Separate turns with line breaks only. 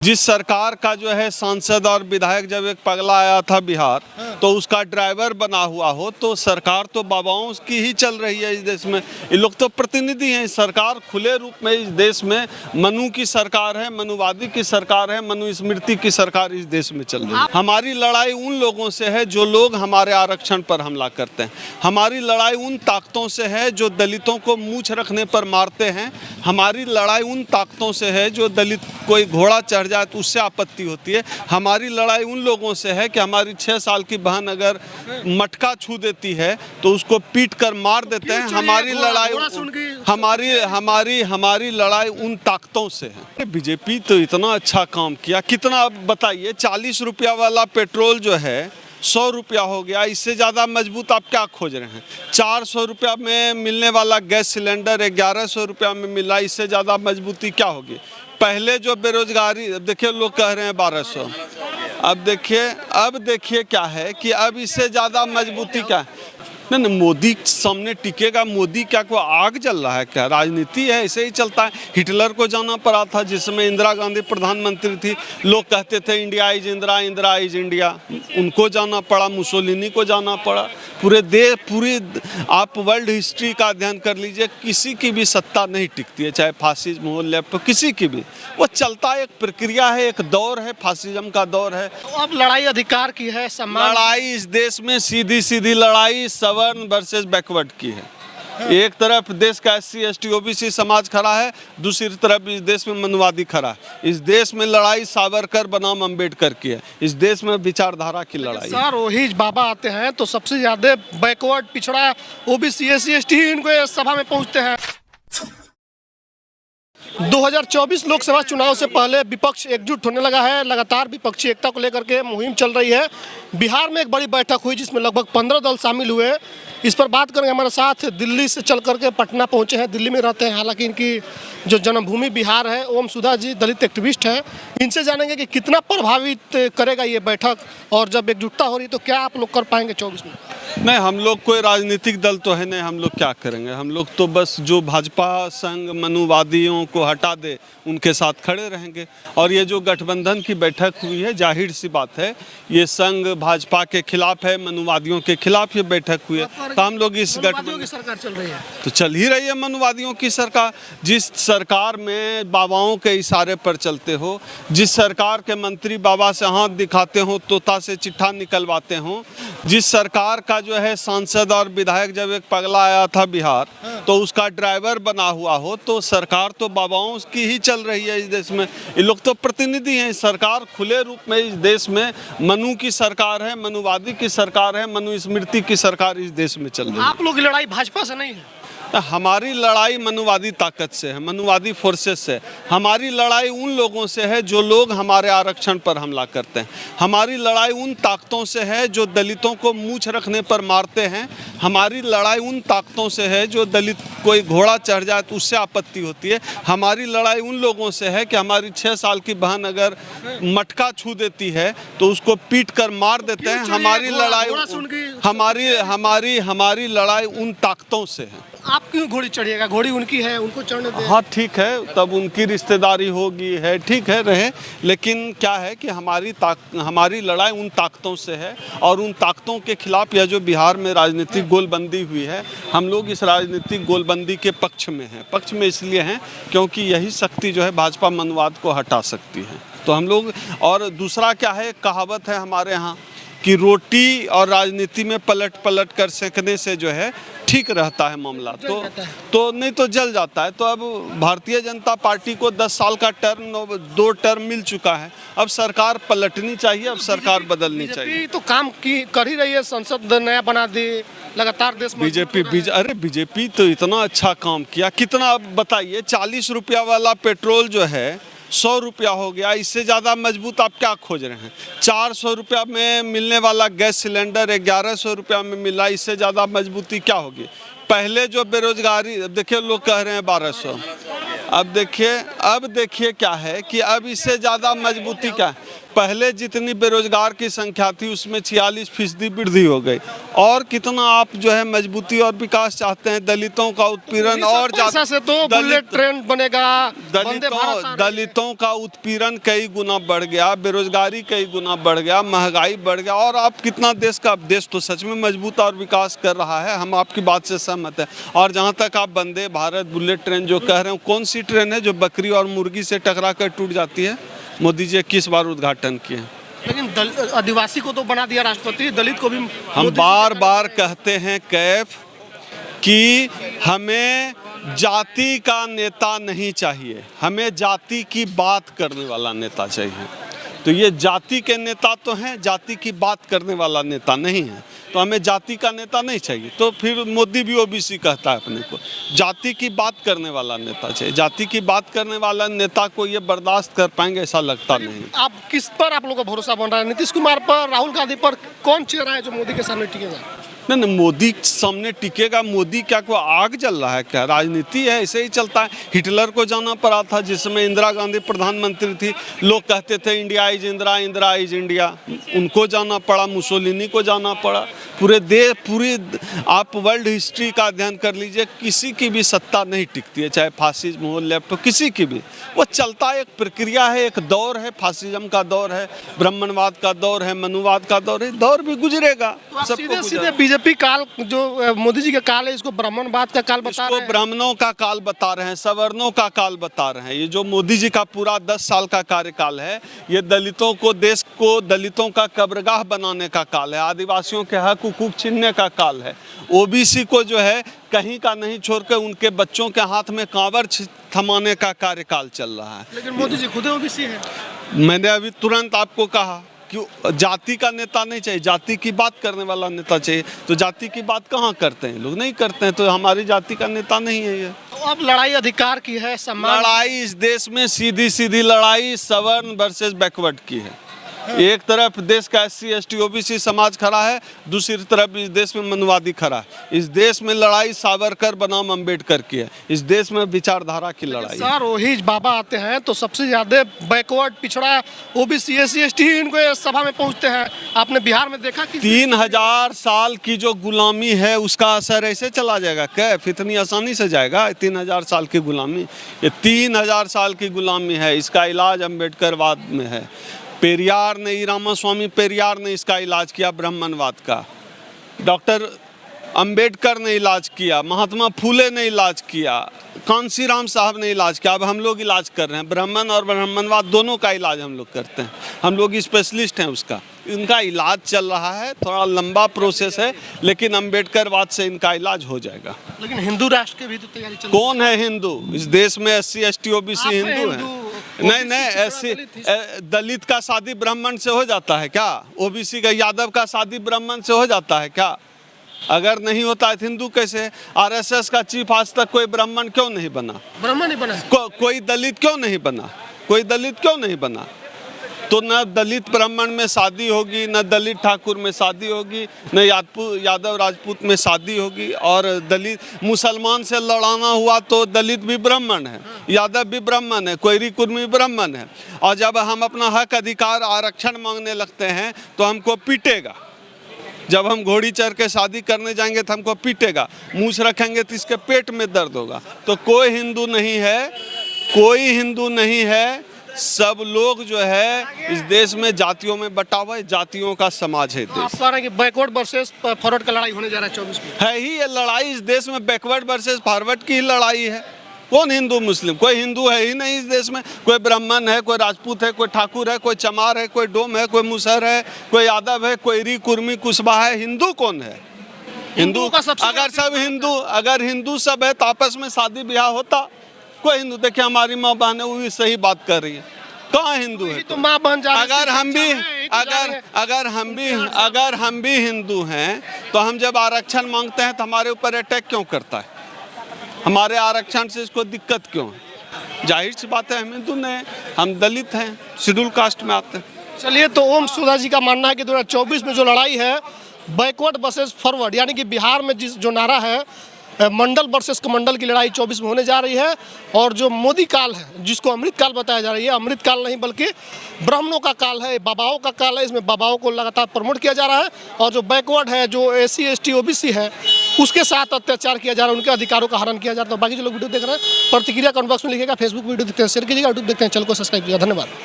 जिस सरकार का जो है सांसद और विधायक जब एक पगला आया था बिहार, तो उसका ड्राइवर बना हुआ हो, तो सरकार तो बाबाओं की ही चल रही है इस देश में। ये लोग तो प्रतिनिधि हैं। सरकार खुले रूप में इस देश में मनु की सरकार है, मनुवादी की सरकार है, मनुस्मृति की सरकार इस देश में चल रही है। हमारी लड़ाई उन लोगों से है जो लोग हमारे आरक्षण पर हमला करते हैं। हमारी लड़ाई उन ताकतों से है जो दलितों को मूंछ रखने पर मारते हैं। हमारी लड़ाई उन ताकतों से है जो दलित कोई घोड़ा चढ़ जाए तो उससे आपत्ति होती है। हमारी लड़ाई उन लोगों से है कि हमारी 6 साल की बहन अगर मटका छू देती है तो उसको पीट कर मार देते हैं। हमारी लड़ाई उन ताकतों से है। बीजेपी तो इतना अच्छा काम किया, कितना बताइए। 40 रुपया वाला पेट्रोल जो है 100 रुपया हो गया। इससे ज़्यादा मजबूत आप क्या खोज रहे हैं? 400 रुपया में मिलने वाला गैस सिलेंडर 1100 रुपया में मिला। इससे ज़्यादा मजबूती क्या होगी? पहले जो बेरोजगारी, देखिए लोग कह रहे हैं 1200, अब देखिए क्या है कि अब इससे ज़्यादा मजबूती क्या है? नहीं, मोदी सामने टिकेगा। मोदी क्या कोई आग जल रहा है क्या? राजनीति है, ऐसे ही चलता है। हिटलर को जाना पड़ा था जिसमें इंदिरा गांधी प्रधानमंत्री थी। लोग कहते थे India is Indira, Indira is India. उनको जाना पड़ा, मुसोलिनी को जाना पड़ा। पूरी आप वर्ल्ड हिस्ट्री का अध्ययन कर लीजिए, किसी की भी सत्ता नहीं टिकती है, चाहे फासिज्म हो, लेफ्ट हो, किसी की भी। वो चलता है, एक प्रक्रिया है, एक दौर है, फासिज्म का दौर है।
अब लड़ाई अधिकार की है, सम्मान।
लड़ाई इस देश में सीधी लड़ाई सवर्ण वर्सेस बैकवर्ड की है। एक तरफ देश का SC ST OBC समाज खड़ा है, दूसरी तरफ इस देश में मनुवादी खड़ा है। इस देश में लड़ाई सावरकर बनाम अम्बेडकर की है। इस देश में विचारधारा की लड़ाई है।
सर, वही बाबा आते हैं तो सबसे ज्यादा बैकवर्ड, पिछड़ा, OBC SC ST ही इनको सभा में पहुंचते हैं। 2024 लोकसभा चुनाव से पहले विपक्ष एकजुट होने लगा है। लगातार विपक्षी एकता को लेकर के मुहिम चल रही है। बिहार में एक बड़ी बैठक हुई जिसमें लगभग 15 दल शामिल हुए। इस पर बात करेंगे। हमारे साथ दिल्ली से चल करके पटना पहुंचे हैं, दिल्ली में रहते हैं, हालांकि इनकी जो जन्मभूमि बिहार है। ओम सुधा जी दलित एक्टिविस्ट हैं, इनसे जानेंगे कि कितना प्रभावित करेगा ये बैठक, और जब एकजुटता हो रही तो क्या आप लोग कर पाएंगे 24 में?
नहीं, हम लोग कोई राजनीतिक दल तो है नहीं। हम लोग क्या करेंगे? हम लोग तो बस जो भाजपा संघ मनुवादियों को हटा दे उनके साथ खड़े रहेंगे। और ये जो गठबंधन की बैठक हुई है, जाहिर सी बात है ये संघ भाजपा के खिलाफ है, मनुवादियों के खिलाफ ये बैठक हुई है। तो हम लोग इस गठबंधन की
सरकार चल रही है
तो चल ही रही है मनुवादियों की सरकार। जिस सरकार में बाबाओं के इशारे पर चलते हो, जिस सरकार के मंत्री बाबा से हाथ दिखाते हो, तोता से चिट्ठा निकलवाते हो, जिस सरकार का जो है सांसद और विधायक जब एक पगला आया था बिहार, तो उसका ड्राइवर बना हुआ हो, तो सरकार तो बाबाओं की ही चल रही है इस देश में। ये लोग तो प्रतिनिधि हैं। सरकार खुले रूप में इस देश में मनु की सरकार है, मनुवादी की सरकार है, मनुस्मृति की सरकार इस देश में चल रही है।
आप लोग की लड़ाई भाजपा से नहीं है?
हमारी लड़ाई मनुवादी ताकत से है, मनुवादी फोर्सेस से। हमारी लड़ाई उन लोगों से है जो लोग हमारे आरक्षण पर हमला करते हैं। हमारी लड़ाई उन ताकतों से है जो दलितों को मूंछ रखने पर मारते हैं। हमारी लड़ाई उन ताकतों से है जो दलित कोई घोड़ा चढ़ जाए तो उससे आपत्ति होती है। हमारी लड़ाई उन लोगों से है कि हमारी 6 साल की बहन अगर मटका छू देती है तो उसको पीट कर मार देते हैं। हमारी लड़ाई उन ताकतों से है।
आप क्यों घोड़ी चढ़िएगा? घोड़ी उनकी है, उनको चढ़ने दें।
हाँ ठीक है, तब उनकी रिश्तेदारी होगी, है ठीक है, रहे। लेकिन क्या है कि हमारी लड़ाई उन ताकतों से है, और उन ताकतों के खिलाफ यह जो बिहार में राजनीतिक गोलबंदी हुई है, हम लोग इस राजनीतिक गोलबंदी के पक्ष में हैं। पक्ष में इसलिए हैं क्योंकि यही शक्ति जो है भाजपा मनुवाद को हटा सकती है। तो हम लोग, और दूसरा क्या है, कहावत है हमारे यहाँ कि रोटी और राजनीति में पलट कर सेंकने से जो है ठीक रहता है मामला, तो नहीं तो जल जाता है। तो अब भारतीय जनता पार्टी को 10 साल का टर्म, 2 टर्म मिल चुका है। अब सरकार पलटनी चाहिए, अब सरकार बदलनी चाहिए।
तो काम कर ही रही है, संसद नया बना दी, लगातार देश में
बीजेपी तो इतना अच्छा काम किया, कितना बताइए। 40 रुपया वाला पेट्रोल जो है 100 रुपया हो गया। इससे ज़्यादा मजबूत आप क्या खोज रहे हैं? 400 रुपया में मिलने वाला गैस सिलेंडर 1100 रुपया में मिला। इससे ज़्यादा मजबूती क्या होगी? पहले जो बेरोजगारी, देखिए लोग कह रहे हैं 1200, अब देखिए क्या है कि अब इससे ज़्यादा मजबूती क्या है? पहले जितनी बेरोजगार की संख्या थी उसमें 46% वृद्धि हो गई। और कितना आप जो है मजबूती और विकास चाहते हैं? दलितों का उत्पीड़न और
पैसा से तो बुलेट ट्रेन बनेगा, वंदे भारत आ रही है।
दलितों का उत्पीड़न कई गुना बढ़ गया, बेरोजगारी कई गुना बढ़ गया, महंगाई बढ़ गया। और आप कितना देश तो सच में मजबूत और विकास कर रहा है, हम आपकी बात से सहमत हैं। और जहाँ तक आप वंदे भारत बुलेट ट्रेन जो कह रहे हो, कौन सी ट्रेन है जो बकरी और मुर्गी से टकरा कर टूट जाती है? मोदी जी 21 बार उद्घाटन किए।
लेकिन आदिवासी को तो बना दिया राष्ट्रपति, दलित को भी।
हम बार बार कहते हैं कैफ कि हमें जाति का नेता नहीं चाहिए, हमें जाति की बात करने वाला नेता चाहिए। तो ये जाति के नेता तो हैं, जाति की बात करने वाला नेता नहीं है। तो हमें जाति का नेता नहीं चाहिए। तो फिर मोदी भी ओबीसी कहता है अपने को। जाति की बात करने वाला नेता चाहिए। जाति की बात करने वाला नेता को ये बर्दाश्त कर पाएंगे ऐसा लगता नहीं।
आप किस पर आप लोगों का भरोसा बन रहा है? नीतीश कुमार पर, राहुल गांधी पर? कौन चेहरा है जो मोदी के सामने टिकेगा?
नहीं, मोदी सामने टिकेगा। मोदी क्या को आग जल रहा है क्या? राजनीति है, ऐसे ही चलता है। हिटलर को जाना पड़ा था जिस समय इंदिरा गांधी प्रधानमंत्री थी। लोग कहते थे India is Indira, Indira is India. उनको जाना पड़ा, मुसोलिनी को जाना पड़ा। पूरी आप वर्ल्ड हिस्ट्री का अध्ययन कर लीजिए, किसी की भी सत्ता नहीं टिकती है, चाहे फासिज्म हो, लेफ्ट हो, किसी की भी। वो चलता एक प्रक्रिया है, एक दौर है। फासिज्म का दौर है, ब्राह्मणवाद का दौर है, मनुवाद का दौर है। दौर भी गुजरेगा।
सीधे सीधे बीजेपी काल जो मोदी जी का काल है, इसको ब्राह्मणवाद का काल बता रहे हैं।
ब्राह्मणों का काल बता रहे हैं, सवर्णों का काल बता रहे हैं। ये जो मोदी जी का पूरा 10 साल का कार्यकाल है, ये दलितों को, देश को दलितों का कब्रगाह बनाने का काल है। आदिवासियों के हक हुकूक छीनने का काल है। ओबीसी को जो है कहीं का नहीं छोड़कर उनके बच्चों के हाथ में कांवर थमाने का कार्यकाल चल रहा है।
लेकिन मोदी जी खुद ओबीसी है।
मैंने अभी तुरंत आपको कहा कि जाति का नेता नहीं चाहिए, जाति की बात करने वाला नेता चाहिए। तो जाति की बात कहाँ करते हैं? लोग नहीं करते हैं। तो हमारी जाति का नेता नहीं है ये।
तो अब लड़ाई अधिकार की है, सम्मान।
लड़ाई इस देश में सीधी लड़ाई सवर्ण वर्सेस बैकवर्ड की है। एक तरफ देश का SC ST OBC समाज खड़ा है, दूसरी तरफ इस देश में मनुवादी खड़ा है। इस देश में लड़ाई सावरकर बनाम अम्बेडकर की है। इस देश में विचारधारा की लड़ाई।
सर वही बाबा आते हैं तो सबसे ज्यादा बैकवर्ड, पिछड़ा, OBC SC ST ही इनको सभा में पहुंचते हैं। आपने बिहार में देखा कि
3000 साल की जो गुलामी है उसका असर ऐसे चला जाएगा? कैफ इतनी आसानी से जाएगा? 3000 साल की गुलामी, ये 3000 साल की गुलामी है। इसका इलाज अम्बेडकरवाद में है। पेरियार ने, रामास्वामी पेरियार ने इसका इलाज किया, ब्राह्मणवाद का। डॉक्टर अंबेडकर ने इलाज किया, महात्मा फूले ने इलाज किया, कांसीराम साहब ने इलाज किया। अब हम लोग इलाज कर रहे हैं। ब्राह्मण और ब्राह्मणवाद दोनों का इलाज हम लोग करते हैं। हम लोग स्पेशलिस्ट हैं उसका। इनका इलाज चल रहा है, थोड़ा लंबा प्रोसेस है, लेकिन अंबेडकरवाद से इनका इलाज हो जाएगा।
लेकिन हिंदू राष्ट्र की भी तो तैयारी चल रही है।
कौन है हिंदू इस देश में? SC ST OBC हिंदू है। नहीं, ऐसे दलित का शादी ब्राह्मण से हो जाता है क्या? OBC का, यादव का शादी ब्राह्मण से हो जाता है क्या? अगर नहीं होता है तो हिंदू कैसे? RSS का चीफ आज तक कोई ब्राह्मण क्यों नहीं बना?
ब्राह्मण नहीं बना।
कोई दलित क्यों नहीं बना? कोई दलित क्यों नहीं बना? तो न दलित ब्राह्मण में शादी होगी, न दलित ठाकुर में शादी होगी, न यादव राजपूत में शादी होगी। और दलित मुसलमान से लड़ाना हुआ तो दलित भी ब्राह्मण है, यादव भी ब्राह्मण है, कोयरी कुर्मी ब्राह्मण है। और जब हम अपना हक अधिकार आरक्षण मांगने लगते हैं तो हमको पीटेगा। जब हम घोड़ी चढ़ के शादी करने जाएंगे तो हमको पीटेगा। मूछ रखेंगे तो इसके पेट में दर्द होगा। तो कोई हिंदू नहीं है, कोई हिंदू नहीं है। सब लोग जो है इस देश में जातियों में बटा हुआ है, जातियों का समाज है देश।
आप कह रहे हैं कि बैकवर्ड वर्सेस फॉरवर्ड का लड़ाई होने जा रहा है 24 में।
है ही ये लड़ाई। इस देश में बैकवर्ड वर्सेस फॉरवर्ड की ही लड़ाई है। कौन हिंदू मुस्लिम? कोई हिंदू है ही नहीं इस देश में। कोई ब्राह्मण है, कोई राजपूत है, कोई ठाकुर है, कोई चमार है, कोई डोम है, कोई मुसहर है, कोई यादव है, कोई री कुर्मी कुशवाहा है। हिंदू कौन है? हिंदू अगर हिंदू सब है तो आपस में शादी ब्याह होता। कोई हिंदू, देखिए हमारी माँ बहन है वो भी सही बात कर रही है। कहाँ हिंदू है?
तो माँ बहन जा
अगर हम भी हिंदू हैं तो हम जब आरक्षण मांगते हैं तो हमारे ऊपर अटैक क्यों करता है? हमारे आरक्षण से इसको दिक्कत क्यों है? जाहिर सी बात है हम हिंदू नहीं, हम दलित हैं, शेड्यूल कास्ट में आते हैं।
चलिए, तो ओम सुधा जी का मानना है कि 2024 में जो लड़ाई है बैकवर्ड वर्सेस फॉरवर्ड, यानी कि बिहार में जो नारा है मंडल वर्सेस कमंडल की लड़ाई 24 में होने जा रही है। और जो मोदी काल है, जिसको अमृत काल बताया जा रही है, अमृत काल नहीं बल्कि ब्राह्मणों का काल है, बाबाओं का काल है। इसमें बाबाओं को लगातार प्रमोट किया जा रहा है और जो बैकवर्ड है, जो SC ST OBC है, उसके साथ अत्याचार किया जा रहा है, उनके अधिकारों का हरण किया जा रहा है। तो बाकी जो लोग वीडियो देख रहे हैं, प्रतिक्रिया कमेंट बॉक्स में लिखिएगा। फेसबुक वीडियो देखते हैं शेयर कीजिएगा, यूट्यूब देखते हैं चैनल को सब्सक्राइब कीजिएगा। धन्यवाद।